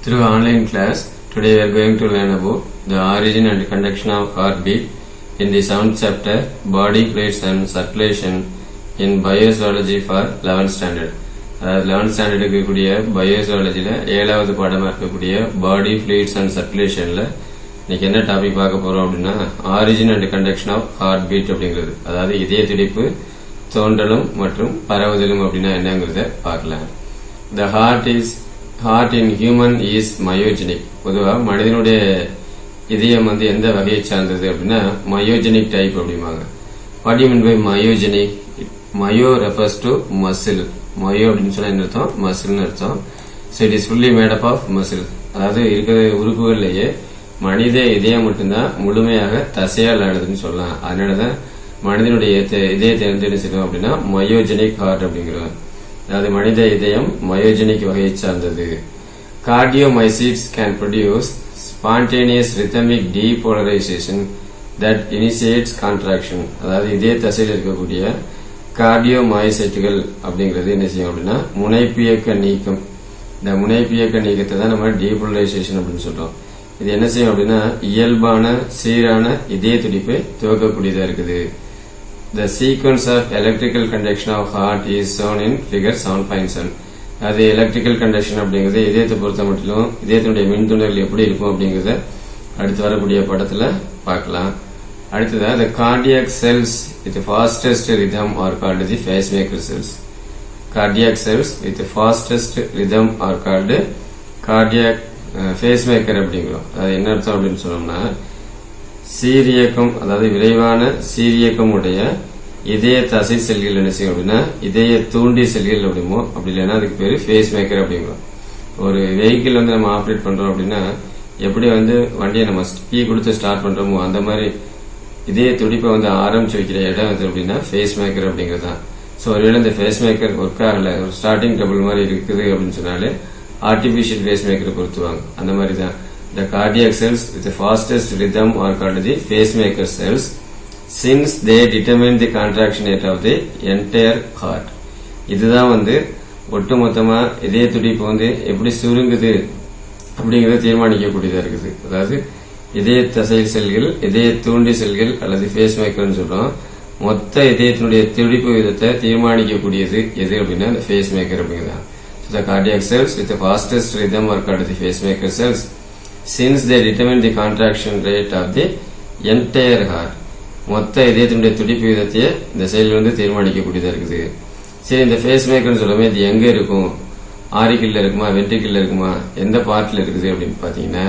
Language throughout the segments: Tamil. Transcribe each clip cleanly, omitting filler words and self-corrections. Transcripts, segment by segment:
Through online class, today we are going to learn about the origin and conduction of heartbeat in the 7th chapter, Body Fluids and Circulation in Biozoology for 11th standard. 11th standard இருக்கக்கூடிய பயோசுவாலஜில 7வது பாடமா இருக்கக்கூடிய பாடி ஃப்ளூயிட்ஸ் அண்ட் சர்க்குலேஷன்ல இன்னைக்கு என்ன டாபிக் பார்க்க போறோம் அப்படின்னா origin and conduction of heart beat அப்படிங்கிறது, அதாவது இதய துடிப்பு தோன்றலும் மற்றும் பரவுதலும் அப்படின்னா என்னங்கிறத பார்க்கலாம். The heart in human is myogenic. பொதுவாக மனிதனுடைய இதயம் எந்த வகையை சார்ந்தது அப்படின்னா myogenic டைப் அப்படிம்பாங்க. What do you mean by myogenic? Myo refers to muscle. Myo அப்படின்னு சொன்னா என்ன அர்த்தம்? மசில்னு அர்த்தம். So it is fully made up of muscle. அதாவது இருக்கிற உறுப்புகள்லயே மனித இதயம் மட்டும்தான் முழுமையாக தசையால் ஆனதுன்னு சொல்லலாம். அதனாலதான் மனிதனுடைய இதயத்தை என்ன செய்யணும் அப்படின்னா மயோஜெனிக் ஹார்ட் அப்படிங்கிறோம். அதாவது மனித இதயம் மயோஜெனிக் வகையை சார்ந்தது. Cardiomyocytes can produce spontaneous rhythmic depolarization that initiates contraction. அதாவது இதய தசையில் இருக்கக்கூடிய கார்டியோமைசைட்டுகள் அப்படிங்கிறது என்ன செய்யும் அப்படின்னா முனைப்பியக்க நீக்கம். இந்த முனைப்பியக்க நீக்கத்தை தான் நம்ம டீபோலரைசேஷன் அப்படின்னு சொல்றோம். இது என்ன செய்யும் அப்படின்னா இயல்பான சீரான இதய துடிப்பை துவக்கக்கூடியதா இருக்குது. The sequence of electrical conduction of heart is shown in figure 7.7. அது எலக்ட்ரிக்கல் கண்டக்ஷன் அப்படிங்கறது இதயத்தை பொறுத்த மட்டும் இதயத்தினுடைய மின்துண்டர்கள் எப்படி இருக்கும் அப்படிங்கறத அடுத்து வரக்கூடிய படத்துல பார்க்கலாம். அடுத்ததா the cardiac cells with the fastest rhythm are called the pacemaker cells. Cardiac cells with the fastest rhythm are called cardiac pacemaker அப்படிங்கிறோம். அது என்ன அர்த்தம் அப்படின்னு சொன்னோம்னா சீரியக்கம், அதாவது விரைவான சீரியக்கம் உடைய இதய தசை செல்கள் என்ன செய்யும் அப்படின்னா இதய தூண்டி செல்கள் அப்படிமோ, அப்படி இல்லைன்னா அதுக்கு பேரு பேஸ் மேக்கர் அப்படிங்கிறோம். ஒரு வெஹிக்கிள் நம்ம ஆப்ரேட் பண்றோம் அப்படின்னா எப்படி வண்டியை நம்ம கீ கொடுத்து ஸ்டார்ட் பண்றோமோ அந்த மாதிரி இதய துடிப்பை ஆரம்பிச்சு வைக்கிற இடம் எது அப்படின்னா பேஸ் மேக்கர் அப்படிங்கிறது தான். ஸோ ஒருவேளை இந்த பேஸ் மேக்கர் ஒர்க் ஆகல, ஒரு ஸ்டார்டிங் டபுள் மாதிரி இருக்குது அப்படின்னு சொன்னாலே ஆர்டிபிஷியல் பேஸ் மேக்கர் பொறுத்துவாங்க. அந்த மாதிரி தான் the cardiac cells with the fastest rhythm are called the pacemaker cells since they determine the contraction rate of the entire heart. இதுதான் ஒட்டுமொத்தமா இதய துடிப்பு எப்படி சுருங்குது அப்படிங்கறத தீர்மானிக்கக்கூடியதா இருக்குது. அதாவது இதய தசை செல்கள், இதய தூண்டி செல்கள் அல்லது பேஸ் மேக்கர்னு சொல்றோம். மொத்த இதயத்தினுடைய துடிப்பு விதத்தை தீர்மானிக்கக்கூடியது எது அப்படின்னா இந்த பேஸ் மேக்கர் அப்படிங்கிறதா. The cardiac cells with the fastest rhythm are called the pacemaker cells since they determine the contraction rate of the entire heart. மொத்த இதயத்தினுடைய துடிப்பு விதத்தையே இந்த செல் தீர்மானிக்கக்கூடியதா இருக்குது. சரி, இந்த பேஸ் மேக்கர்னு சொல்லுமே இது எங்க இருக்கும்? ஆரிக்கிள்ல இருக்குமா, வென்ட்ரிக்கிள்ல இருக்குமா, எந்த பார்ட்ல இருக்குது அப்படின்னு பாத்தீங்கன்னா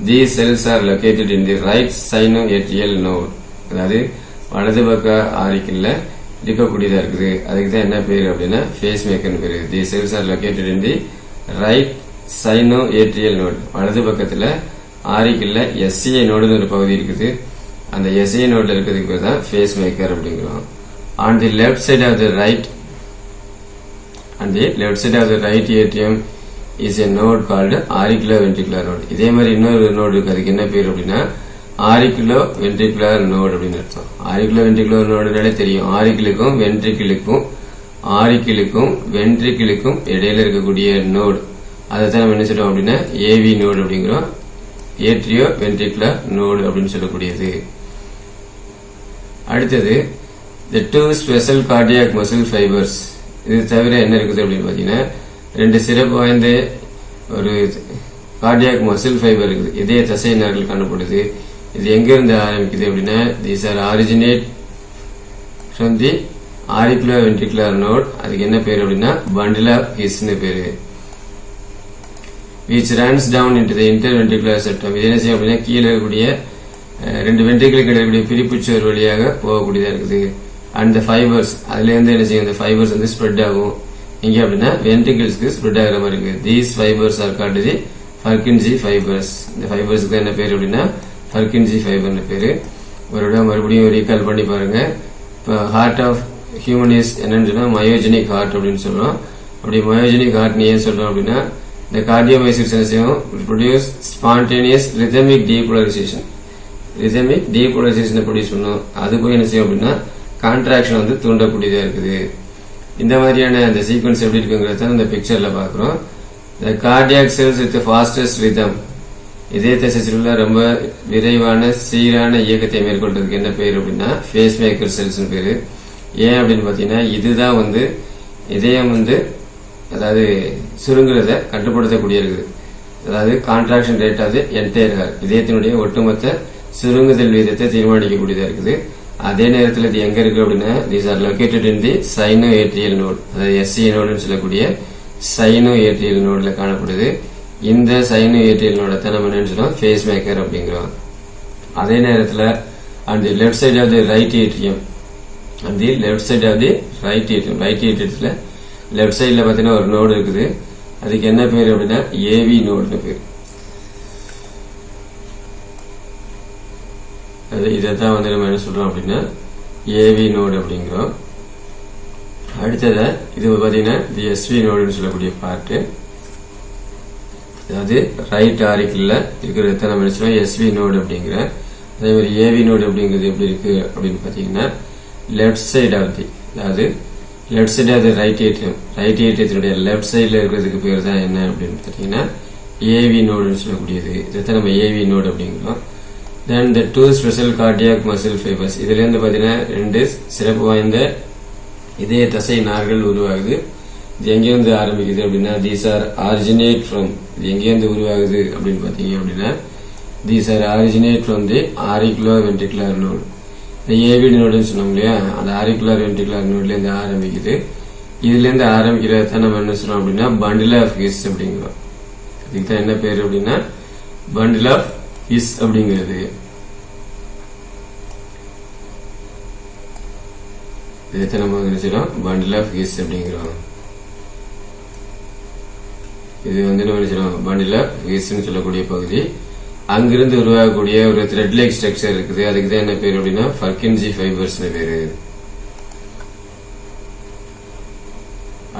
these cells are located in the right sinoatrial node. அதாவது வலது பக்க ஆரிக்கிள்ல இருக்கக்கூடியதா இருக்குது. அதுக்கு தான் என்ன பேரு அப்படின்னா பேஸ் மேக்கர்னு பேரு. these cells are located in the right sinoatrial node. வலது பக்கத்துல ஆரிக்கிள்ல SCA நோடுன்னு ஒரு பகுதி இருக்குது. அந்த SCA நோட்ல இருக்கிறதுக்கு பேர் தான் பேஸ் மேக்கர் அப்படிங்கிறோம். on the left side of the right atrium is a node called auriculoventricular node. இதே மாதிரி இன்னொரு நோடு இருக்கு. அதுக்கு என்ன பேர் அப்படின்னா auriculoventricular node அப்படின்னு அர்த்தம். auriculoventricular நோடுனாலே தெரியும், ஆரிக்கிளுக்கும் வென்ட்ரிக்கிளுக்கும் இடையில இருக்கக்கூடிய நோடு. அதைத்தான் நம்ம என்ன சொல்றோம் அப்படின்னா ஏவி நோடு அப்படிங்கிறோம். ஏட்ரியோ வென்ட்ரிகுலர் நோடு அப்படின்னு சொல்லக்கூடியது. அடுத்தது the two special cardiac muscle fibers. இது தவிர என்ன இருக்குது அப்படின்னு பாத்தீங்கன்னா ரெண்டு சிறப்பு வாய்ந்த ஒரு கார்டியாக் மசில் ஃபைபர் இருக்குது. இதய தசை நார்கள் காணப்படுது. இது எங்க இருந்து ஆரம்பிக்குது அப்படின்னா these are originate from the auriculoventricular node. அதுக்கு என்ன பேர் அப்படின்னா bundle of His பேரு. which runs down into the interventricular septum. இது என்ன செய்யும் அப்படின்னா கீழே இருக்கக்கூடிய ரெண்டு வென்ட்ரிக்கிளுக்கு இருக்கக்கூடிய பிரிப்புச்சுவர் வழியாக போகக்கூடியதா இருக்குது. அண்ட் the fibers, அதுல இருந்து என்ன செய்யும், இந்த ஃபைபர்ஸ் ஸ்ப்ரெட் ஆகும். இங்க அப்படின்னா வென்ட்ரிகிள்ஸ்க்கு ஸ்ப்ரெட் ஆகிற மாதிரி இருக்கு. these fibers are called the Purkinje fibers. இந்த ஃபைபர்ஸ்க்கு என்ன பேர் அப்படின்னா Purkinje ஃபைபர்னு பேரு. ஒரு இடம் மறுபடியும் ரீகால் பண்ணி பாருங்க. இப்போ ஹார்ட் ஆஃப் ஹியூமன் இஸ் என்னன்னு சொன்னா மயோஜெனிக் ஹார்ட் அப்படின்னு சொல்றோம். அப்படி மயோஜெனிக் ஹார்ட் ஏன் சொல்றோம் அப்படின்னா the cardiomyocytes என்ன செய்யும், produce spontaneous rhythmic depolarization. Produce பண்ணும். அது போய் என்ன செய்யும் அப்படின்னா கான்ட்ராக்ஷன் தூண்டக்கூடியதா இருக்குது. இந்த மாதிரியான அந்த சீக்வன்ஸ் எப்படி இருக்குங்கிறத இந்த பிக்சர்ல பாக்குறோம். The cardiac cells with the fastest rhythm. இதய தசைச்சுள்ள ரொம்ப விரைவான சீரான இயக்கத்தை மேற்கொள்றதுக்கு என்ன பேர் அப்படின்னா ஃபேஸ் மேக்கர் செல்ஸ் பேரு. ஏன் அப்படின்னு பாத்தீங்கன்னா இதுதான் இதயம் அதாவது சுருங்குறத கட்டுப்படுத்தக்கூடிய இருக்குது. அதாவது contraction rate of entire heart, இதயத்தினுடைய ஒட்டுமொத்த சுருங்குதல் வீதத்தை தீர்மானிக்கக்கூடியதா இருக்குது. அதே நேரத்தில் இது எங்க இருக்கு அப்படின்னா these are located in the sino atrial node, அதாவது எஸ்சி நோடுன்னு சொல்லக்கூடிய சைனோ ஏட்ரியல் நோட்ல காணப்படுது. இந்த சைனோ ஏட்ரியல் நோட தான் நம்ம என்ன சொல்றோம் ஃபேஸ் மேக்கர் அப்படிங்கிறோம். அதே நேரத்தில் and the left side of the right atrium, and the left side of the right ஏட்ரியத்துல லெஃப்ட் சைட்ல பாத்தீங்கன்னா ஒரு நோடு இருக்குது. அதுக்கு என்ன பேர் அப்படின்னா ஏவி நோடுன்னு பேர். இதைத்தான் நம்ம என்ன சொல்றோம் அப்படின்னா ஏவி நோடு அப்படிங்கிறோம். அடுத்தது இது பாத்தீங்கன்னா தி எஸ்வி நோடுன்னு சொல்லக்கூடிய பார்ட், அதாவது ரைட் ஆரிக்கிள் இருக்கிறத நம்ம என்ன சொல்றோம் எஸ்வி நோடு அப்படிங்கிற. அதே மாதிரி ஏவி நோடு அப்படிங்கிறது எப்படி இருக்கு அப்படின்னு பாத்தீங்கன்னா லெஃப்ட் சைட் ஆஃப் தி, அதாவது left side of the right ஏட்ரியத்தினுடைய லெஃப்ட் சைட்ல இருக்கிறதுக்கு பேர் தான் என்ன அப்படின்னு பாத்தீங்கன்னா ஏவி நோடுன்னு சொல்லக்கூடியது. இதைத்தான் நம்ம ஏவி நோடு அப்படிங்கிறோம். Then the two special cardiac muscle fibres, இதுல இருந்து பாத்தீங்கன்னா 2 சிறப்பு வாய்ந்த இதய தசை நார்கள் உருவாகுது. இது எங்கிருந்து ஆரம்பிக்குது அப்படின்னா தீஸ் ஆர் ஆரிஜினேட் ஃப்ரம், இது எங்கிருந்து உருவாகுது அப்படின்னு பாத்தீங்க அப்படின்னா these are originate from the auricular ventricular node. AV நோடுன்னு சொன்னோம் இல்லையா, அந்த ஆரிகுலர் வென்ட்ரிகுலர் நோட்ல இருந்து ஆரம்பிக்குது. இதுல இருந்து ஆரம்பிக்கிறத நம்ம என்ன சொல்றோம் அப்படின்னா பண்டில் ஆஃப் ஹிஸ் அப்படிங்கிறோம். இதுக்கு தான் என்ன பேரு அப்படின்னா பண்டில் ஆஃப் ஹிஸ் அப்படிங்கிறது. இதை நம்ம நினைச்சிடும் பண்டில் ஆஃப் ஹிஸ் அப்படிங்கிறோம். இது நம்ம நினைச்சிடும் பண்டில் ஆஃப் ஹிஸ்ன்னு சொல்லக்கூடிய பகுதி. அங்கிருந்து உருவாகக்கூடிய ஒரு த்ரெட் லைக் ஸ்ட்ரக்சர் இருக்குது. அதுக்கு தான் என்ன பேர் அப்படின்னா பர்கின்ஸி ஃபைபர்ஸ் பேரு.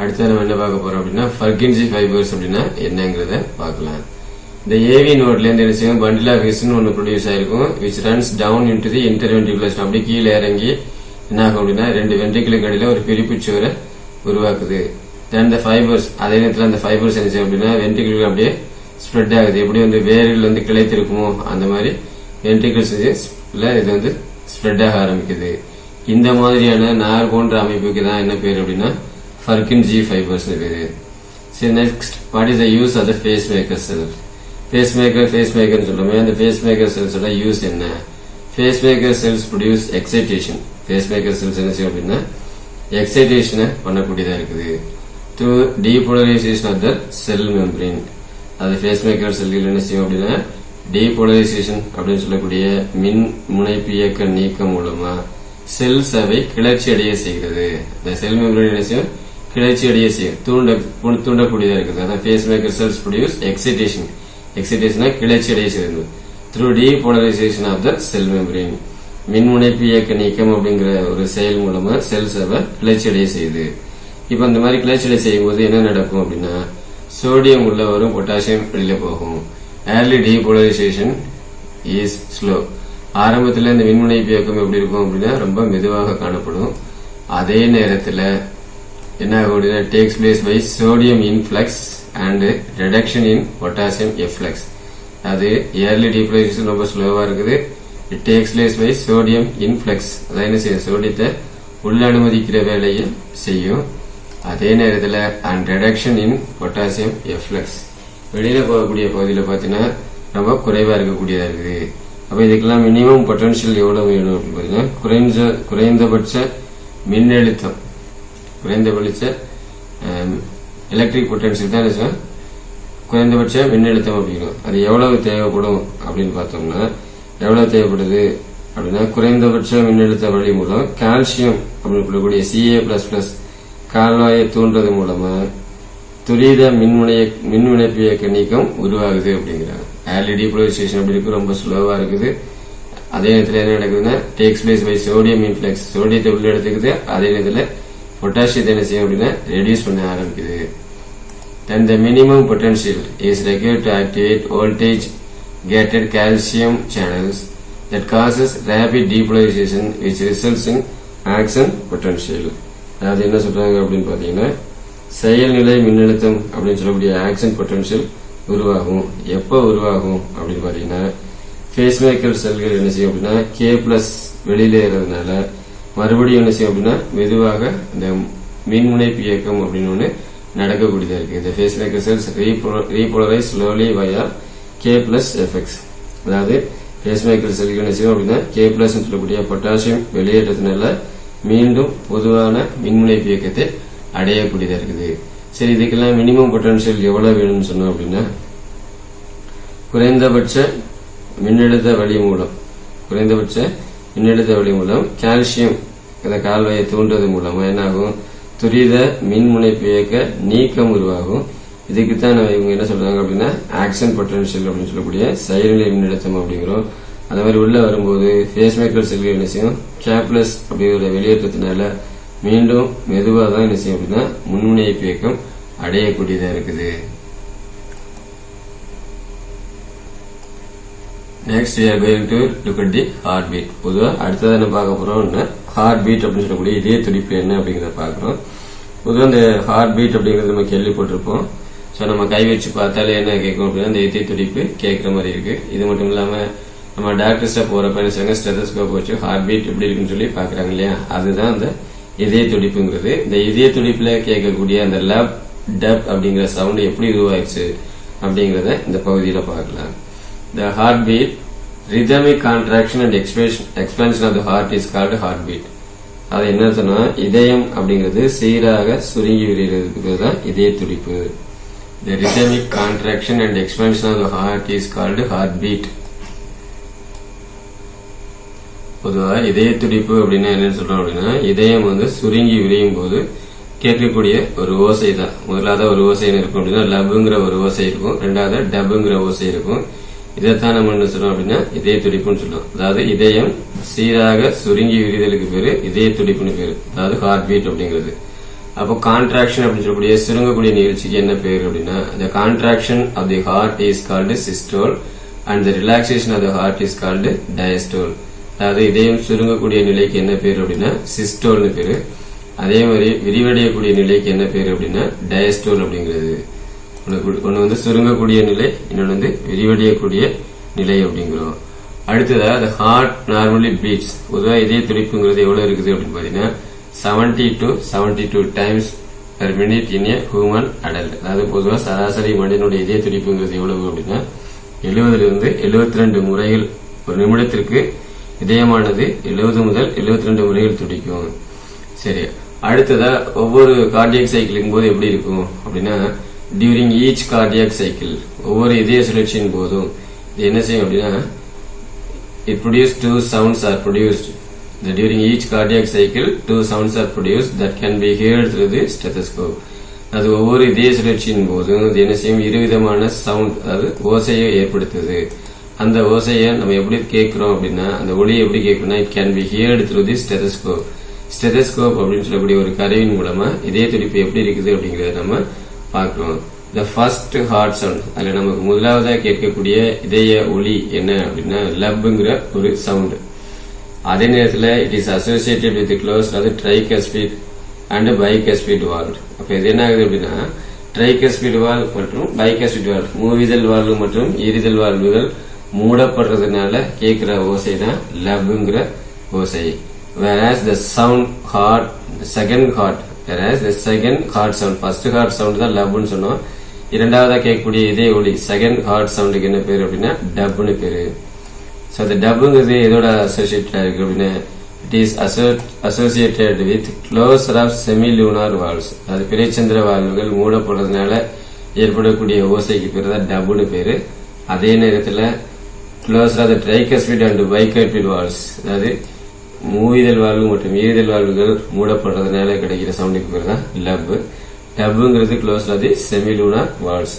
அடுத்து நம்ம என்ன பார்க்க போறோம் அப்படின்னா பர்கின்ஸி ஃபைபர்ஸ் அப்படின்னா என்னங்கறத பார்க்கலாம். இந்த ஏவி நோட்ல இருந்து என்ன செய்யும் பண்டில் ஆஃப் ஹிஸ்ன்னு ஒன்னு ப்ரொடியூஸ் ஆயிருக்கும், which runs down into the interventricular. அப்படி கீழே இறங்கி என்ன ஆகும் அப்படின்னா 2 வென்ட்ரிகுலுக்கு இடையில ஒரு பிரிப்பு சுவரை உருவாக்குது. தென் த ஃபைபர்ஸ், அதே நேரத்தில் அந்த ஃபைபர்ஸ் என்ன செய்யும் அப்படின்னா வென்ட்ரிகுலுக்கு அப்படியே ஸ்ப்ரெட் ஆகுது. எப்படி வேர்கள் கிளைத்திருக்குமோ அந்த மாதிரி வென்ட்ரிகல்ஸ் இது ஸ்ப்ரெட் ஆக ஆரம்பிக்குது. இந்த மாதிரியான நார் போன்ற அமைப்புக்கு தான் என்ன பேர் அப்படின்னா பர்கின்ஸி ஃபைபர்ஸ் பேரு. சரி, next what is the use of the pace maker cell? Pace maker சொல்லுமே, அந்த ஃபேஸ் மேக்கர் செல்ஸோட யூஸ் என்ன? Pace maker cells produce excitation. Pace maker cells என்ன செய்யும் அப்படின்னா எக்ஸைட்டேஷனை பண்ணக்கூடியதா இருக்குது through depolarisation of the cell membrane. அது ஃபேஸ் மேக்கர் செல்கள் என்ன செய்யும் அப்படின்னா டீபோலரைசேஷன் அப்படின்னு சொல்லக்கூடிய மின் முனைப்பு இயக்க நீக்கம் மூலமா செல்ஸ் அவை கிளர்ச்சி அடைய செய்கிறது. இந்த செல் மெம்பரின் என்ன செய்யும் கிளர்ச்சி அடைய செய்யும், தூண்டக்கூடியதா இருக்குது. அதான் face maker cells produce excitation. எக்ஸைட்டேஷனா கிளர்ச்சி அடைய செய்கிறது through depolarisation of the cell membrane. மின்முனைப்பு இயக்க நீக்கம் அப்படிங்கிற ஒரு செயல் மூலமா செல்ஸ் அவை கிளர்ச்சி அடைய செய்யுது. இப்ப இந்த மாதிரி கிளர்ச்சி அடைய செய்யும் போது என்ன நடக்கும் அப்படின்னா சோடியம் உள்ள வரும், பொட்டாசியம் வெளியில போகும். Early depolarisation is slow. ஆரம்பத்தில் இந்த மின்முனைப்பு இயக்கம் எப்படி இருக்கும் அப்படின்னா ரொம்ப மெதுவாக காணப்படும். அதே நேரத்தில் என்ன ஆகும் அப்படின்னா takes place by sodium influx and reduction in potassium efflux. அது ஏர்லி டீபோலரைசேஷன் ரொம்ப ஸ்லோவா இருக்குது. It takes place by sodium influx, அதாவது என்ன செய்யும் சோடியத்தை உள்ள அனுமதிக்கிற வேலையை செய்யும். அதே நேரத்தில் and reduction in potassium efflux, வெளியில போகக்கூடிய பகுதியில் பார்த்தீங்கன்னா ரொம்ப குறைவா இருக்கக்கூடியதா இருக்குது. அப்ப இதுக்கெல்லாம் மினிமம் பொட்டன்ஷியல் எவ்வளவு வேணும் அப்படின்னு பாத்தீங்கன்னா குறைந்தபட்ச மின்னழுத்தம், குறைந்தபட்ச எலக்ட்ரிக் பொட்டன்ஷியல் தான் என்ன குறைந்தபட்ச மின்னழுத்தம் அப்படிங்கும். அது எவ்வளவு தேவைப்படும் அப்படின்னு பார்த்தோம்னா எவ்வளவு தேவைப்படுது அப்படின்னா குறைந்தபட்ச மின்னழுத்த வழி மூலம் கால்சியம் அப்படின்னு சொல்லக்கூடிய Ca++ கால்வாயை தூண்டுறது மூலமா துரித மின்முனைப்பு இயக்க நீக்கம் உருவாகுது அப்படிங்கிறாங்க. ஏர்லி டீபோலரைசேஷன் அப்படி இருக்கு, ரொம்ப ஸ்லோவா இருக்குது. அதே நேரத்தில் என்ன நடக்குதுன்னா டேக்ஸ் பிளேஸ் பை சோடியம் இன்ஃபிளக்ஸ், சோடியத்தை உள்ள எடுத்துக்குது. அதே நேரத்தில் பொட்டாசியத்தை என்ன செய்யும் அப்படின்னா ரெடியூஸ் பண்ண ஆரம்பிக்குது. Then the minimum potential is required to activate voltage gated calcium channels that causes rapid depolarization which results in action potential. அதாவது என்ன சொல்றாங்க அப்படின்னு பாத்தீங்கன்னா செயல்நிலை மின்னழுத்தம் அப்படின்னு சொல்லக்கூடிய ஆக்ஷன் பொட்டன்ஷியல் உருவாகும். எப்போ உருவாகும் அப்படின்னு பாத்தீங்கன்னா பேஸ் மேக்கர் செல்கள் என்ன செய்யும் அப்படின்னா கே பிளஸ் வெளியில ஏறதுனால மறுபடியும் என்ன செய்யும் அப்படின்னா மெதுவாக இந்த மின்முனைப்பு இயக்கம் அப்படின்னு ஒண்ணு நடக்கக்கூடியதா இருக்கு. இந்த பேஸ் மேக்கர் செல்ஸ் ரீபோலரைஸ் ஸ்லோலி வயா கே பிளஸ் எஃபெக்ட்ஸ். அதாவது பேஸ் மேக்கர் செல்கள் என்ன செய்யும் அப்படின்னா கே பிளஸ் சொல்லக்கூடிய பொட்டாசியம் வெளியேற்றத்தினால மீண்டும் பொதுவான மின்முனைப்பு இயக்கத்தை அடையக்கூடியதா இருக்குது. சரி, இதுக்கெல்லாம் மினிமம் பொட்டன்ஷியல் எவ்வளவு வேணும்னு சொன்னோம் அப்படின்னா குறைந்தபட்ச மின்னழுத்த வழி மூலம் கால்சியம் இந்த கால்வாயை தூண்டுறது மூலமா என்ன ஆகும், துரித மின்முனைப்பு இயக்க நீக்கம் உருவாகும். இதுக்குத்தான் இவங்க என்ன சொல்றாங்க அப்படின்னா ஆக்ஷன் பொட்டன்ஷியல் அப்படின்னு சொல்லக்கூடிய செயல்நிலை மின்னழுத்தம் அப்படிங்கிறோம். அந்த மாதிரி உள்ள வரும்போது பேஸ் மேக்கர் செல்கள் என்ன செய்யும் கேப்லஸ் அப்படிங்கிற வெளியேற்றத்தினால மீண்டும் மெதுவாக தான் என்ன செய்யும் அப்படின்னா முன்முனைப்பு இயக்கம் அடையக்கூடியதா இருக்குது. Next we are going to look at the heartbeat. பொதுவா அடுத்தது என்ன பார்க்க போறோம்னா ஹார்ட் பீட் அப்படின்னு சொல்லக்கூடிய இதய துடிப்பு என்ன அப்படிங்கறத பார்க்கிறோம். பொதுவா இந்த ஹார்ட் பீட் அப்படிங்கறது நம்ம கேள்விப்பட்டிருப்போம். சோ நம்ம கை வச்சு பார்த்தாலே என்ன கேட்கும் அப்படின்னா இந்த இதய துடிப்பு கேட்கிற மாதிரி இருக்கு. இது மட்டும் இல்லாம நம்ம டாக்டர்ஸ்ட போறப்ப என்ன செய்வாங்க ஸ்டெத்தோஸ்கோப் வச்சு ஹார்ட் பீட் எப்படி இருக்குன்னு சொல்லி பாக்குறாங்க இல்லையா, அதுதான் அந்த இதய துடிப்புங்கிறது. இந்த இதய துடிப்புல கேட்கக்கூடிய அந்த லப் டப் அப்படிங்கிற சவுண்ட் எப்படி உருவாயிடுச்சு அப்படிங்கறத இந்த பகுதியில பார்க்கலாம். The heartbeat, rhythmic contraction and expansion of the heart is called heartbeat. அது என்ன சொன்னா இதயம் அப்படிங்கிறது சீராக சுருங்கி விரிகிறதுக்கு தான் இதய துடிப்பு. The rhythmic contraction and expansion of the heart is called heartbeat. பொதுவா இதய துடிப்பு அப்படின்னா என்ன சொல்றோம் அப்படின்னா இதயம் சுருங்கி விரியும் போது கேட்கக்கூடிய ஒரு ஓசை தான். முதலாவது ஒரு ஓசை இருக்கும் அப்படின்னா லப்ங்கிற ஒரு ஓசை இருக்கும், ரெண்டாவது டப்ங்கிற ஓசை இருக்கும். இதைத்தான் நம்ம என்ன சொல்றோம் அப்படின்னா இதய துடிப்புன்னு சொல்றோம். அதாவது இதயம் சீராக சுருங்கி விரிதலுக்கு பேரு இதய துடிப்புன்னு பேரு, அதாவது ஹார்ட் பீட் அப்படிங்கிறது. அப்போ கான்ட்ராக்ஷன் அப்படின்னு சொல்லக்கூடிய சுருங்கக்கூடிய நிகழ்ச்சிக்கு என்ன பேர் அப்படின்னா the contraction of the heart is called systole and the relaxation of the heart is called diastole. அதாவது இதயம் சுருங்கக்கூடிய நிலைக்கு என்ன பேர் அப்படின்னா சிஸ்டோல்னு பேரு, அதே மாதிரி விரிவடையக்கூடிய நிலைக்கு என்ன பேர் அப்படின்னா டயஸ்டோல் அப்படிங்கிறது. ஒன்னு சுருங்கக்கூடிய நிலை, இன்னொன்னு விரிவடையக்கூடிய நிலை அப்படிங்கிறோம். அடுத்ததா the heart normally beats. பொதுவா இதய துடிப்புங்கிறது எவ்வளவு இருக்குது அப்படின்னு பாத்தீங்கன்னா 70 to 72 times per minute in a human adult. அதாவது பொதுவா சராசரி மனிதனுடைய இதய துடிப்புங்கிறது எவ்வளவு அப்படின்னா 70 இருந்து 72 முறைகள் ஒரு நிமிடத்திற்கு இதயமானது 70 முதல் 72 முறைகள் துடிக்கும். சரி, அடுத்ததா ஒவ்வொரு கார்டியக் சைக்கிளின் போது எப்படி இருக்கும் அப்படின்னா டியூரிங் ஈச் கார்டியக் சைக்கிள், ஒவ்வொரு இதய சுழற்சியின் போதும் என்ன செய்யும் அப்படின்னா it produces two sounds are produced. During each cardiac cycle, two sounds are produced that can be heard through the stethoscope. அது ஒவ்வொரு இதய சுழற்சியின் போதும் இது என்ன செய்யும் இருவிதமான சவுண்ட், அதாவது ஓசையை ஏற்படுத்துது. அந்த ஓசையை நம்ம எப்படி கேட்கிறோம் அப்படின்னா அந்த ஒலியை எப்படி கேட்கணும்னா it can be heard through the stethoscope. Stethoscope அப்படின்னு சொல்லக்கூடிய ஒரு கருவியின் மூலமா இதய துடிப்பு எப்படி இருக்குது அப்படிங்கறத நம்ம பார்க்கிறோம். The first heart sound, அதுல நமக்கு முதலாவதா கேட்கக்கூடிய இதய ஒலி என்ன அப்படின்னா லப்ங்கிற ஒரு சவுண்ட். அதே நேரத்தில் it is associated with close அது ட்ரைகஸ்பிட் அண்ட் பைகஸ்பிட் வால்வ். அப்ப இது என்ன ஆகுது அப்படின்னா ட்ரைகஸ்பிட் வால்வ் மற்றும் பைகஸ்பிட் வால்வ், மூவிதழ் வால்வு மற்றும் எரிதல் வால்வுகள் மூடப்படுறதுனால கேட்கிற ஓசை தான் லப்ங்கிற ஓசை. Whereas the sound heart, second heart sound, first heart sound தான் லப்னு சொன்னோம். இரண்டாவதா கேட்கக்கூடிய இதய ஒலி செகண்ட் ஹார்ட் சவுண்டுக்கு என்ன பேரு அப்படின்னா டப்னு பேரு. சோ அந்த டப்ங்கிறது எதோட அசோசியேட்டடா இருக்கு அப்படின்னா it is associated with closure of semilunar valves. அது பிறைச்சந்திர வால்வுகள் மூடப்படுறதுனால ஏற்படக்கூடிய ஓசைக்கு பேரு தான் டப்னு பேரு. அதே நேரத்தில் closure of tricuspid and bicuspid valves, அதாவது மூவிதழ் வால்வு மற்றும் ஈரிதழ் வால்வுகள் மூடப்படுறதுனால கிடைக்கிற சவுண்டுக்கு பேர் தான் லப். டப்ங்கிறது க்ளோஸ்ல the semilunar valves.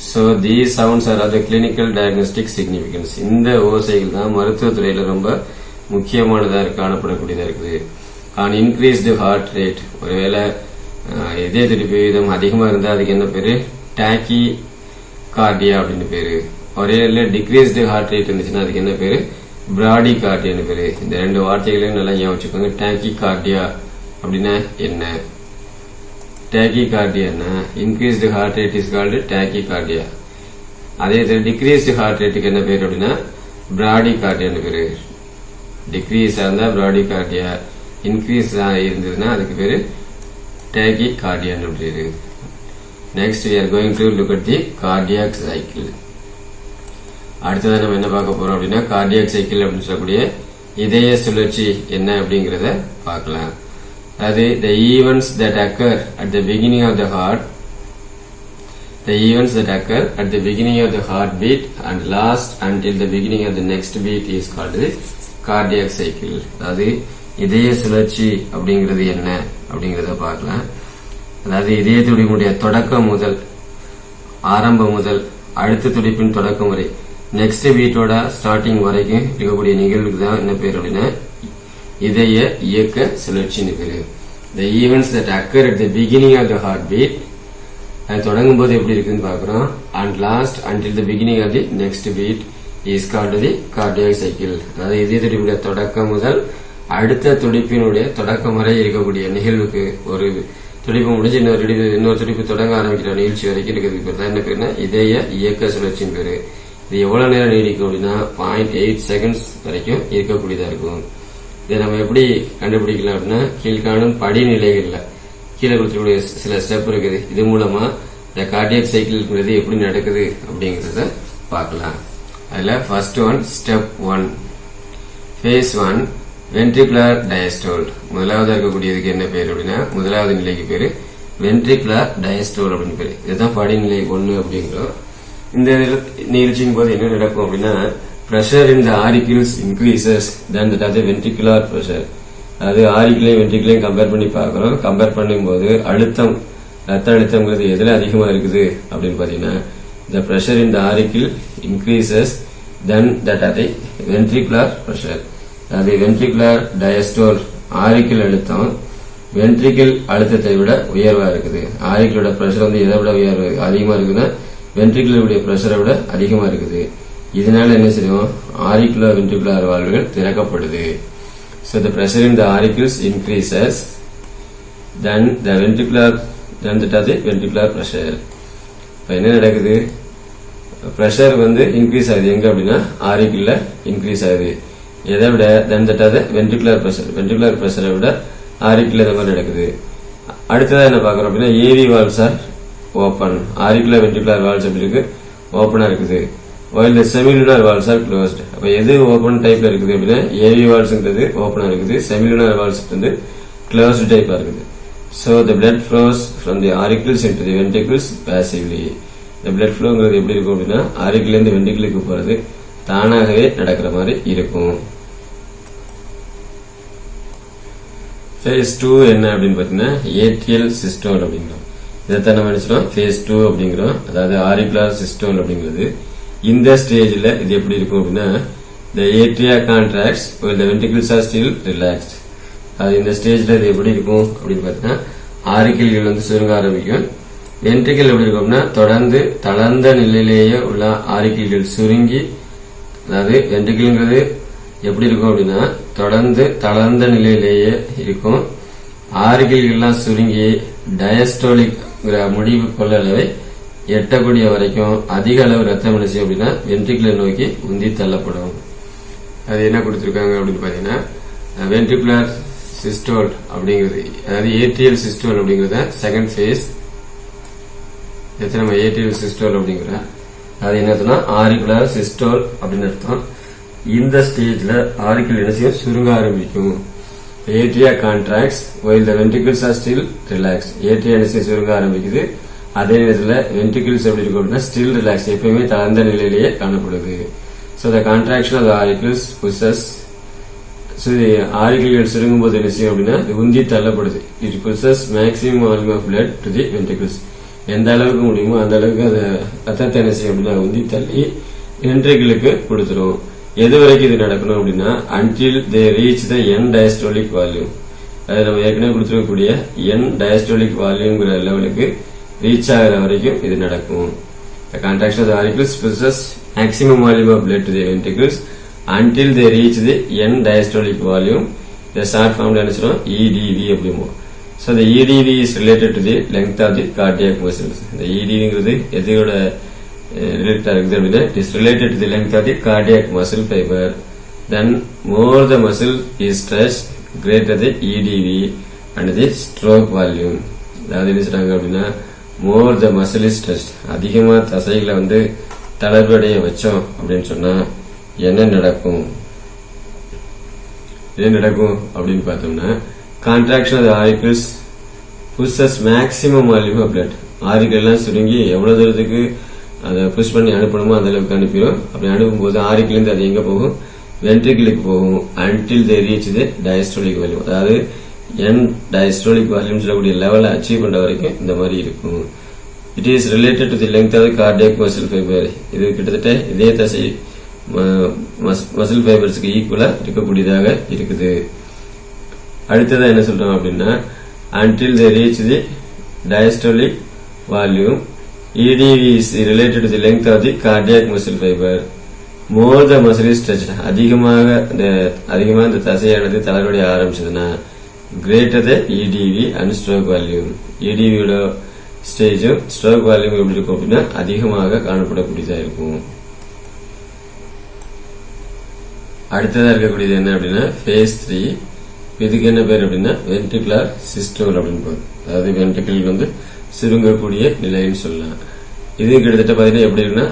So these sounds are of the clinical diagnostic significance. இந்த ஓசைகள் தான் மருத்துவத்துறையில ரொம்ப முக்கியமானதா காணப்படக்கூடியதா இருக்குது. ஆன் இன்க்ரீஸ்டு ஹார்ட் ரேட், ஒருவேளை இதய துடிப்பு விகிதம் அதிகமா இருந்தா அதுக்கு என்ன பேரு டாக்கி கார்டியா அப்படின்னு பேரு. ஒரே டிக்ரீஸ்டு ஹார்ட் ரேட் இருந்துச்சுன்னா அதுக்கு என்ன பேரு பிராடி கார்டியான்னு பேரு. இந்த ரெண்டு வார்த்தைகளையும் நல்லா ஞாபகம் வச்சுக்கோங்க. டாக்கி கார்டியா அப்படின்னா என்ன. டேக்கிகார்டியானா increased heart rate is called tachycardia. அதே டிக்ரீஸ்டு ஹார்ட் ரேட்டுக்கு என்ன பேர் அப்படின்னா பிராடிகார்டியான்னு பேரு. டிக்ரீஸ் இருந்தா பிராடிகார்டியா, இன்க்ரீஸ் இருந்ததுன்னா அதுக்கு பேரு டேக்கிகார்டியான்னு பேரு. Next we are going to look at the cardiac cycle. அடுத்தது நம்ம என்ன பார்க்க போறோம் அப்படின்னா cardiac cycle அப்படின்னு சொல்லக்கூடிய இதய சுழற்சி என்ன அப்படிங்கறத பார்க்கலாம். அது the events that occur at the beginning of the heart, the events that occur at the beginning of the heartbeat and last until the beginning of the next beat is called the cardiac cycle. அது இதய சுழற்சி அப்படிங்கிறது என்ன அப்படிங்கறத பார்க்கலாம். அதாவது இதய துடிப்பினுடைய தொடக்கம் முதல், ஆரம்பம் முதல் அடுத்த துடிப்பின் தொடக்கம் வரை, நெக்ஸ்ட் பீட்டோட ஸ்டார்டிங் வரைக்கும் இருக்கக்கூடிய நிகழ்வுக்கு தான் என்ன பேர் அப்படின்னா இதய இயக்க சுழற்சின்னு பேரு. The events that occur at the beginning of the heartbeat, அது தொடங்கும் போது எப்படி இருக்குன்னு பாக்குறோம், and last until the beginning of the next beat is called the cardiac cycle. அதாவது இதய துடிப்புடைய தொடக்கம் முதல் அடுத்த துடிப்பினுடைய தொடக்கம் வரை இருக்கக்கூடிய நிகழ்வுக்கு, ஒரு துடிப்பு முடிஞ்சு இன்னொரு துடிப்பு தொடங்க ஆரம்பிக்கிற நிகழ்ச்சி வரைக்கும் இருக்கிறதுக்கு பேர் தான் என்ன பேருன்னா இதய இயக்க சுழற்சின்னு பேரு. இது எவ்வளவு நேரம் நீடிக்கும் அப்படின்னா 0.8 செகண்ட்ஸ் வரைக்கும் இருக்கக்கூடியதா இருக்கும். இதை நம்ம எப்படி கண்டுபிடிக்கலாம் அப்படின்னா கீழ்காணும் படிநிலைகள்ல கீழே கொடுத்துக்கூடிய சில ஸ்டெப் இருக்குது. இது மூலமா இந்த கார்டியாக் சைக்கிள்ங்கிறது எப்படி நடக்குது அப்படிங்கறத பார்க்கலாம். அதுல first one step 1, phase 1 ventricular diastole. முதலாவது இருக்கக்கூடியதுக்கு என்ன பேர் அப்படின்னா முதலாவது நிலைக்கு பேரு வென்ட்ரிகுலர் டயஸ்டோல் அப்படின்னு பேரு. இதுதான் படிநிலை 1 அப்படிங்கிறோம். இந்த நிகழ்ச்சியின் போது என்ன நடக்கும் அப்படின்னா pressure in the auricles increases than that of the ventricular pressure. அது ஆரிக்கிளையும் வென்ட்ரிகுலையும் கம்பேர் பண்ணி பார்க்கிறோம். கம்பேர் பண்ணும்போது அழுத்தம், ரத்த அழுத்தம்ங்கிறது எதுல அதிகமா இருக்குது அப்படின்னு பாத்தீங்கன்னா the pressure in the auricle increases than that of the ventricular pressure. அது வென்ட்ரிகுலர் டயஸ்டோல் ஆரிக்கிள் அழுத்தம் வென்ட்ரிக்கிள் அழுத்தத்தை விட உயர்வா இருக்குது. ஆரிக்கிளோட பிரஷர் வந்து எதை விட உயர்வு அதிகமா இருக்குன்னா வென்ட்ரிகுலருடைய பிரஷரை விட அதிகமா இருக்குது. இதனால என்ன செய்யும், ஆரிக்குலோ வென்ட்ரிகுலர் வால்வுகள் திறக்கப்படுது. So the pressure in the auricles increases then the ventricular pressure. இப்ப என்ன நடக்குது, பிரஷர் வந்து இன்க்ரீஸ் ஆகுது எங்க அப்படின்னா ஆரிக்கிள்ல இன்க்ரீஸ் ஆகுது. எதை விட then that of the ventricular pressure, ventricular pressure விட ஆரிக்கிள் இந்த மாதிரி நடக்குது. அடுத்ததா என்ன பாக்குறோம் அப்படின்னா AV valves are open. Auricular ventricular valves எப்படி இருக்கு, ஓபனா இருக்குது. while the semilunar valves are closed. அப்ப எது ஓபன் டைப்ல இருக்குது அப்படின்னா ஏவி வால்வ்ஸ்ங்கிறது ஓபனா இருக்குது, செமிலுனார் வால்வ்ஸ் வந்து க்ளோஸ்ட் டைப்பா இருக்குது. So the blood flows from the auricles into the ventricles passively. the blood flowங்கிறது எப்படி இருக்கும் அப்படின்னா ஆரிக்கிள்ல இருந்து வென்ட்ரிக்கிளுக்கு போறது தானாகவே நடக்கிற மாதிரி இருக்கும். ஃபேஸ் 2 என்ன அப்படின்னு பாத்தீங்கன்னா ஏட்ரியல் சிஸ்டோல் அப்படிங்கிறோம். இதைத்தான் நம்ம நினைச்சோம் ஃபேஸ் 2 அப்படிங்கிறோம். அதாவது ஆரிகுலர் சிஸ்டோல் அப்படிங்கிறது இந்த ஸ்டேஜ்ல இது எப்படி இருக்கும் அப்படின்னா the atria contracts while the ventricles are still relaxed. அது இந்த ஸ்டேஜ்ல இது எப்படி இருக்கும் அப்படின்னு பாத்தீங்கன்னா ஆரிக்கிள்கள் வந்து சுருங்க ஆரம்பிக்கும். வென்ட்ரிக்கிள் எப்படி இருக்கும் அப்படின்னா தொடர்ந்து தளர்ந்த நிலையிலேயே உள்ள ஆரிக்கிள்கள் சுருங்கி, அதாவது வென்ட்ரிக்கிள்ங்கிறது எப்படி இருக்கும் அப்படின்னா தொடர்ந்து தளர்ந்த நிலையிலேயே இருக்கும். ஆரிக்கிள்கள்லாம் சுருங்கி டயஸ்டோலிக் முடிவு கொள்ளளவை எட்டக்கூடிய வரைக்கும் அதிக அளவு ரத்தம் என்ன செய்யும் அப்படின்னா வென்ட்ரிகுலர் நோக்கி உந்தி தள்ளப்படும். அது என்ன கொடுத்திருக்காங்க அப்படின்னு பாத்தீங்கன்னா வென்ட்ரிகுலர் சிஸ்டோல் அப்படிங்கிறது, அதாவது ஏட்ரியல் சிஸ்டோல் அப்படிங்கறத செகண்ட் ஃபேஸ். நம்ம ஏட்ரியல் சிஸ்டோல் அப்படிங்கிற அது என்ன ஆரிகுலர் சிஸ்டோல் அப்படின்னு அர்த்தம். இந்த ஸ்டேஜ்ல ஆரிக்கிள் என்ன செய்யும், சுருங்க ஆரம்பிக்கும். Atria contracts while the ventricles are still relaxed. Atria என்ன செய்ய சுருங்க ஆரம்பிக்குது. அதே நேரத்தில் வென்ட்ரிகிள்ஸ் எப்படி இருக்கும் அப்படின்னா ஸ்டில் ரிலாக்ஸ், எப்பயுமே தளர்ந்த நிலையிலேயே காணப்படுது. So the contraction of the auricles pushes, ஆரிக்கிள்கள் சுருங்கும் போது என்ன செய்யும் அப்படின்னா உந்தி தள்ளப்படுது. It pushes maximum volume of blood to the ventricles. எந்த அளவுக்கு முடியுமோ அந்த அளவுக்கு அந்த ரத்தத்தை என்ன செய்யும் அப்படின்னா உந்தி தள்ளி வென்ட்ரிக்கிளுக்கு கொடுத்துரும். எது வரைக்கும் இது நடக்கணும் அப்படின்னா until they reach the end diastolic volume. அது நம்ம ஏற்கனவே கொடுத்துருக்கக்கூடிய end diastolic volumeங்கிற லெவலுக்கு ரீச் ஆகிற வரைக்கும் இது நடக்கும். The contraction of the auricles pushes maximum volume of blood to the ventricles until they reach the end diastolic volume. The short form என்ன சொல்றோம் EDV அப்படிமோ. So the EDV is related to the length of the cardiac muscles. The EDV எதோட ரிலேட்டட் இருக்குது அப்படின்னா it is related to the length of the cardiac muscle fiber. Then more the muscle is stretched, greater the EDV and the stroke volume. அதாவது என்ன சொல்றாங்க அப்படின்னா more the muscle is stretched, அதிகமா தசைகளை தளர்வடைய வச்சோம் அப்படின்னு சொன்னா என்ன நடக்கும் அப்படின்னு பார்த்தோம்னா contraction of the auricles pushes maximum volume of blood. Auricle எல்லாம் சுருங்கி எவ்வளவு தூரத்துக்கு அதை புஷ் பண்ணி அனுப்பணுமோ அந்த அளவுக்கு அனுப்பிடும். அப்படி அனுப்பும்போது ஆரிக்கல் இருந்து அது எங்க போகும், வென்ட்ரிக்கிளுக்கு போகும். until they reach the diastolic volume, அதாவது என் diastolic volume சொல்லக்கூடிய லெவலை அச்சீவ் பண்ற வரைக்கும் இந்த மாதிரி இருக்கும். It is related to the length of the cardiac muscle fiber. இது கிட்டத்தட்ட இதே தசை மசில் ஃபைபர்ஸ்க்கு ஈக்குவலா இருக்கக்கூடியதாக இருக்குது. அடுத்ததா என்ன சொல்றோம் அப்படின்னா until they reach the diastolic volume, EDV is related to the length of the cardiac muscle fiber. More the muscle is stretched, அதிகமாக இந்த தசையானது தளர்வடைய ஆரம்பிச்சதுன்னா greater the EDV and stroke volume. EDV யோட ஸ்டேஜும் ஸ்ட்ரோக் வால்யூம் எப்படி இருக்கும் அப்படின்னா அதிகமாக காணப்படக்கூடியதா இருக்கும். அடுத்ததா இருக்கக்கூடியது என்ன அப்படின்னா phase 3. இதுக்கு என்ன பேர் அப்படின்னா ventricular systole அப்படின்னு பேர். அதாவது வென்ட்ரிக்கிள் சுருங்கக்கூடிய நிலைன்னு சொல்லலாம். இது கிட்டத்தட்ட பாத்தீங்கன்னா எப்படி இருக்குன்னா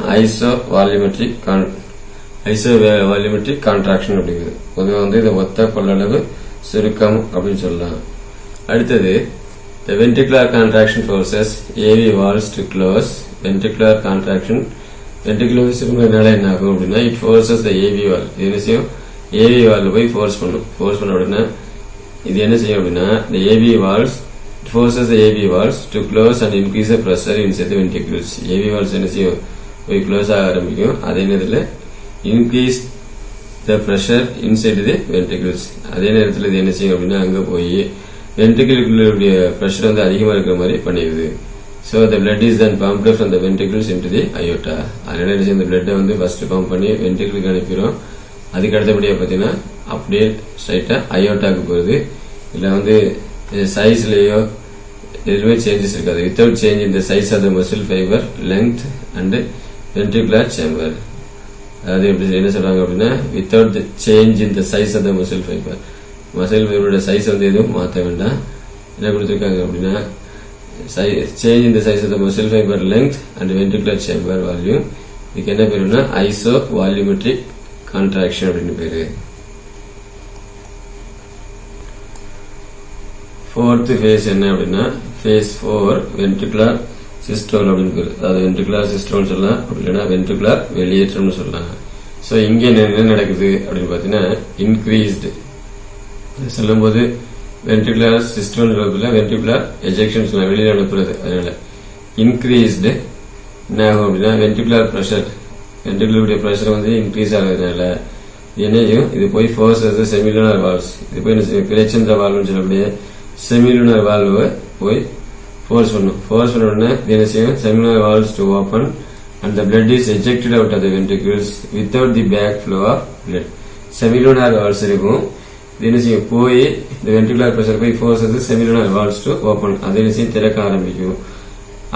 ஐசோவால்யூமெட்ரிக் கான்ட்ராக்ஷன் அப்படிங்கிறது. பொதுவாக இது ஒத்த கொள்ளளவு சுருக்கம் அப்படின்னு சொல்லலாம். அடுத்தது the ventricular contraction forces AV valves to close. ventricular contraction ventricular சுருங்கனால என்ன ஆகும் அப்படின்னா it forces the AV valve. இது என்ன செய்யும், AV valve போய் ஃபோர்ஸ் பண்ண உடனே இது என்ன செய்யும் அப்படின்னா the AV valves forces the AV valves to close and increase the pressure inside the ventricles. AV valves என்ன செய்யும், போய் க்ளோஸ் ஆக ஆரம்பிக்கும். அதே நேரத்தில் increase the pressure inside the ventricles. அதே நேரத்தில் இது என்ன செய்யும் அப்படின்னா அங்க போய் வென்ட்ரிக்கிளுடைய பிரஷர் அதிகமா இருக்கிற மாதிரி பண்ணிடுது. So the blood is then pumped from the ventricles into the aorta. அதனால என்ன செய்யும், இந்த பிளட்டை ஃபர்ஸ்ட் பம்ப் பண்ணி வென்ட்ரிக்கிளுக்கு அனுப்பிடும். அதுக்கு அடுத்தபடியா பாத்தீங்கன்னா அப்படியே ஸ்ட்ரைட்டா அயோட்டாக்கு போகுது. இதுல சைஸ்லயோ எதுவுமே சேஞ்சஸ் இருக்காது. Without change in the size of the muscle fibre, length and ventricular chamber. அதாவது என்ன சொல்றாங்க அப்படின்னா without the change in the size of the muscle fibre, muscle ஃபைபரோட சைஸ் எதுவும் மாற்ற வேண்டாம். என்ன கொடுத்திருக்காங்க அப்படின்னா change in the size of the muscle fibre, length and ventricular chamber volume. இதுக்கு என்ன பேருன்னா ஐசோ வால்யூமெட்ரிக் கான்ட்ராக்ஷன் அப்படின்னு பேரு. ஃபோர்த் ஃபேஸ் என்ன அப்படின்னா phase 4 ventricular systole அப்படின்னு பேரு. அதாவது ventricular systole சொல்லலாம், அப்படி இல்லைன்னா ventricular வெளியேற்றம்னு சொல்லலாம். சோ இங்க என்ன நடக்குது அப்படின்னு பாத்தீங்கன்னா இன்க்ரீஸ்ட் சொல்லும் போது ventricular systole ventricular ejection சொல்லலாம், வெளியில அனுப்புறது. அதனால இன்க்ரீஸ்டு என்ன ஆகும் அப்படின்னா ventricular pressure, ventricular pressure increase ஆகிறதுனால என்னையும் இது போய் ஃபோர்ஸ் செமிலுனார் வால்வ்ஸ், இது போய் பிழைச்சந்திர வால்வ்னு சொல்லக்கூடிய செமிலுனார் வால்வ் போய் ஃபோர்ஸ் பண்ண உடனே என்ன செய்யும், semilunar valves to open and the blood is ejected out of the ventricles without the back flow of blood. Semilunar valves இருக்கும், இது என்ன செய்யும் போய் இந்த வென்ட்ரிகுலர் பிரஷர் போய் force semilunar valves to open, அது என்ன செய்யும் திறக்க ஆரம்பிக்கும்.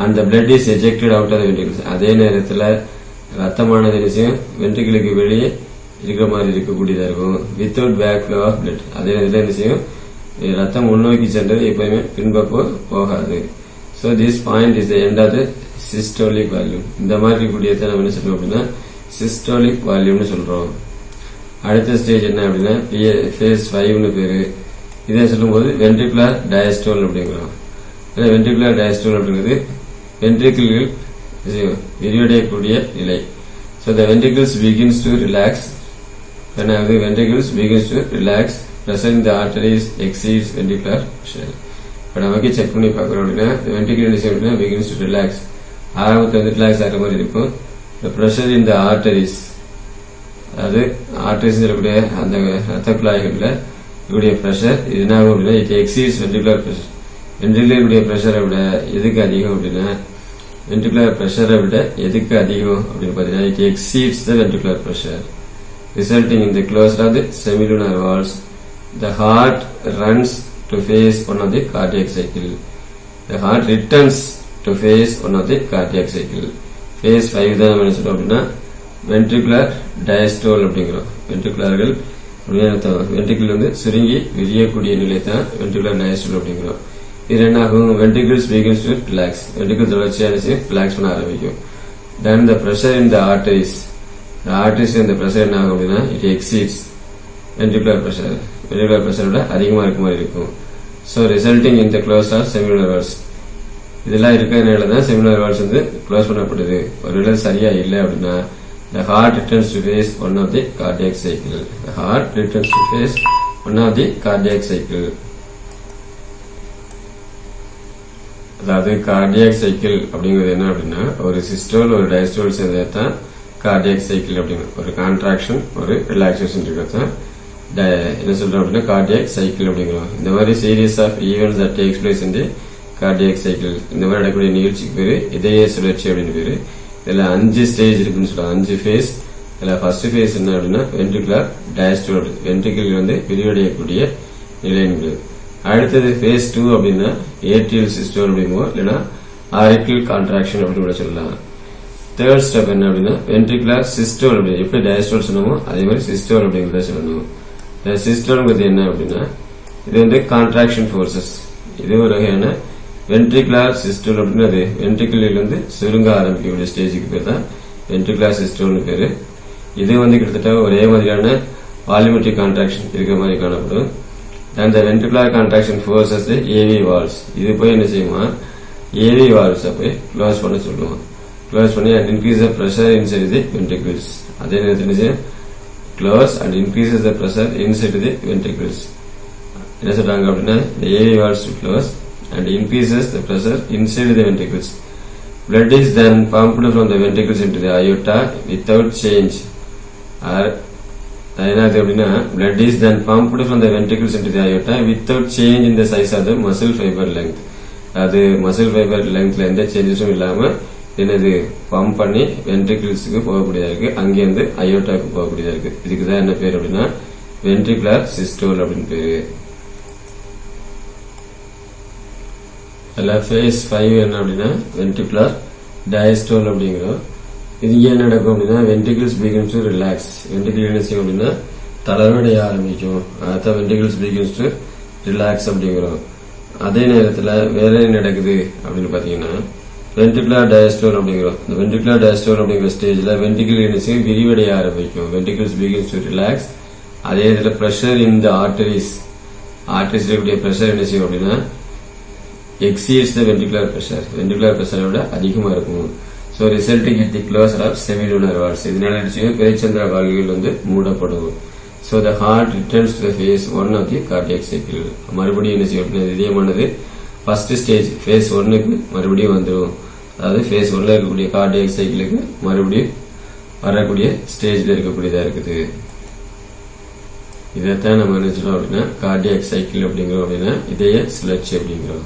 and the blood is ejected out of the ventricles. அதே நேரத்தில் ரத்தமானது என்ன செய்யும் வென்ட்ரிகிளுக்கு வெளியே இருக்கிற மாதிரி இருக்கக்கூடியதா இருக்கும். Without back flow of blood, அதே நேரத்தில் என்ன செய்யும் ரத்தம் முன்னோக்கி சென்றது எப்பயுமே பின்பக்கம் போகாது. So this point is the end of the systolic volume. இந்த மாதிரி இருக்கக்கூடியதை நம்ம என்ன சொல்றோம் அப்படின்னா சிஸ்டோலிக் வால்யூம்னு சொல்றோம். அடுத்த ஸ்டேஜ் என்ன அப்படின்னா ஃபேஸ் 5னு பேரு. இதை சொல்லும்போது வென்ட்ரிகுலர் டயஸ்டோல் அப்படிங்கிறோம். வென்ட்ரிகுலர் டயஸ்டோல் அப்படிங்கிறது வென்ட்ரிக்கிள்கள் விரிவடையக்கூடிய நிலை. So the ventricles begins to relax. When the ventricles begins to relax, pressure in the arteries exceeds ventricular pressure. இப்போ நமக்கு செக் பண்ணி பார்க்கறோம் அப்படின்னா ventricle என்ன செய்யும் அப்படின்னா begins to relax, ஆரம்பத்தில் ரிலாக்ஸ் ஆகிற மாதிரி இருக்கும். The pressure in the arteries, அதாவது ஆர்டரிஸ் இருக்கக்கூடிய அந்த ரத்த குழாய்களில் இருக்கக்கூடிய பிரஷர் இது என்ன ஆகும் அப்படின்னா it exceeds ventricular pressure. வென்ட்ரிகுலருடைய பிரஷரை விட எதுக்கு அதிகம் அப்படின்னா ventricular pressure விட எதுக்கு அதிகம் அப்படின்னு பார்த்தீங்கன்னா it exceeds the ventricular pressure, resulting in the closure of the semilunar valves. The heart runs to face one of the cardiac cycle. The heart returns to face one of the cardiac cycle. Phase 5 தான் நம்ம என்ன சொல்றோம் அப்படின்னா ventricular diastole அப்படிங்கிறோம். வென்ட்ரிக்கிள் வந்து சுருங்கி விரியக்கூடிய நிலை தான் ventricular diastole அப்படிங்கிறோம். இது என்ன ஆகும்? ventricles begins to relax. ventricles தொடர்ச்சியாக relax பண்ண ஆரம்பிக்கும். Then the pressure in the arteries இந்த pressure என்ன ஆகும் அப்படின்னா it exceeds ventricular pressure. ventricular pressure விட அதிகமாக இருக்க மாதிரி இருக்கும். So resulting in the close of seminal valves. இதெல்லாம் இருக்கிறதுனால தான் செமினல் வால்வ்ஸ் வந்து க்ளோஸ் பண்ணப்படுது. ஒருவேளை சரியா இல்லை அப்படின்னா the heart returns to face one of the cardiac cycle. The heart returns to face one of the cardiac cycle. அதாவது கார்டியாக் சைக்கிள் அப்படிங்கிறது என்ன அப்படின்னா ஒரு சிஸ்டோல் ஒரு டயஸ்டோல் சேர்ந்தது தான் கார்டியாக் சைக்கிள் அப்படிங்கிற ஒரு கான்ட்ராக்ஷன் ஒரு ரிலாக்ஸேஷன் இருக்கிறது தான் என்ன சொல்றோம் அப்படின்னா கார்டியாக் சைக்கிள் அப்படிங்கிறோம். இந்த மாதிரி series of events that takes place in the cardiac cycle இந்த மாதிரி நடக்கக்கூடிய நிகழ்ச்சிக்கு பேரு இதய சுழற்சி அப்படின்னு பேரு. இதுல 5 ஸ்டேஜ் இருக்குன்னு சொல்லுவாங்க, 5 ஃபேஸ். இதுல ஃபர்ஸ்ட் ஃபேஸ் என்ன அப்படின்னா வென்ட்ரிகுலர் டயஸ்டோல், வென்ட்ரிக்கிள் வந்து விரிவடையக்கூடிய நிலைங்கிறது. அடுத்தது ஃபேஸ் 2 அப்படின்னா ஏட்ரியல் சிஸ்டோல் அப்படிங்குவோம், இல்லைன்னா ஆரிக்கிள் கான்ட்ராக்ஷன் அப்படின்னு கூட சொல்லலாம். தேர்ட் ஸ்டெப் என்ன அப்படின்னா வென்ட்ரிகுலர் சிஸ்டோல் அப்படி எப்படி டயஸ்டோல் சொன்னமோ அதே மாதிரி சிஸ்டோல் அப்படிங்கிறத சொல்லணும். சிஸ்டோல்ங்கிறது என்ன அப்படின்னா இது வந்து கான்ட்ராக்ஷன் ஃபோர்சஸ். இது ஒரு வகையான வென்ட்ரிகுலர் சிஸ்டோல் அப்படின்னு அது வென்ட்ரிக்கிள் வந்து சுருங்க ஆரம்பிக்கக்கூடிய ஸ்டேஜுக்கு பேர் தான் வென்ட்ரிகுலர் சிஸ்டோல்னு பேரு. இது வந்து கிட்டத்தட்ட ஒரே மாதிரியான வால்யூமெட்ரிக் கான்ட்ராக்ஷன் இருக்கிற மாதிரி காணப்படும். And the ventricular contraction forces the AV valves. இது போய் என்ன செய்யுமா AV valves போய் க்ளோஸ் பண்ண சொல்லுவோம். க்ளோஸ் பண்ணி and increase the pressure inside the ventricles. அதே நேரத்தில் close and increases the pressure inside the ventricles. என்ன சொல்றாங்க அப்படின்னா the AV valves to close and increases the pressure inside the ventricles. Blood is then pumped from the ventricles into the aorta without change. என்னாது அப்படின்னா blood is then pumped from the ventricles into the aorta without change in the size of the muscle fiber length. அது muscle fiber lengthல எந்த சேஞ்சஸும் இல்லாம என்னது பம்ப் பண்ணி வென்ட்ரிகிள்ஸ்க்கு போகக்கூடியதா இருக்கு, அங்கிருந்து அயோட்டாக்கு போகக்கூடியதா இருக்கு. இதுக்குதான் என்ன பேர் அப்படின்னா வென்ட்ரிகுலர் சிஸ்டோல் அப்படின்னு பேரு. ஃபேஸ் 5 என்ன அப்படின்னா வென்ட்ரிகுலர் டயஸ்டோல் அப்படிங்கிறோம். இது ஏன் நடக்கும் அப்படின்னா வென்ட்ரிகிள்ஸ் பிகின்ஸ் டு ரிலாக்ஸ். வென்ட்ரிகிள் என்ன செய்யும் அப்படின்னா தளர்வடைய ஆரம்பிக்கும். அதான் வென்ட்ரிகிள்ஸ் பிகின்ஸ் டு ரிலாக்ஸ் அப்படிங்கிறோம். அதே நேரத்தில் வேற என்ன நடக்குது அப்படின்னு பாத்தீங்கன்னா வென்ட்ரிகுலர் டயஸ்டோல் அப்படிங்கிறோம். இந்த வென்ட்ரிகுலர் டயஸ்டோல் அப்படிங்கிற ஸ்டேஜ்ல வென்ட்ரிகிள் என்ன செய்யும் விரிவடைய ஆரம்பிக்கும். வென்ட்ரிகிள்ஸ் பிகின்ஸ் டு ரிலாக்ஸ். அதே இதில் பிரஷர் இன் த ஆர்டரிஸ் இருக்கக்கூடிய பிரஷர் என்ன செய்யும் அப்படின்னா எக்ஸீட்ஸ் த வென்ட்ரிகுலர் பிரஷர். வென்ட்ரிகுலர் பிரஷரை விட அதிகமா இருக்கும். So resulting in the closure of semilunar valves. இதனால பெருச்சந்திர வால்வுகள் வந்து மூடப்படும். So the heart returns to the phase 1 of the cardiac cycle. மறுபடியும் என்ன செய்யும் இதயமானது ஃபர்ஸ்ட் ஸ்டேஜ் phase 1க்கு மறுபடியும் வந்துடும். அதாவது phase 1ல இருக்கக்கூடிய cardiac cycleக்கு மறுபடியும் வரக்கூடிய ஸ்டேஜ்ல இருக்கக்கூடியதா இருக்குது. இதைத்தான் நம்ம என்ன சொல்றோம் அப்படின்னா cardiac cycle அப்படிங்கிறோம், அப்படின்னா இதய சுழற்சி அப்படிங்கிறோம்.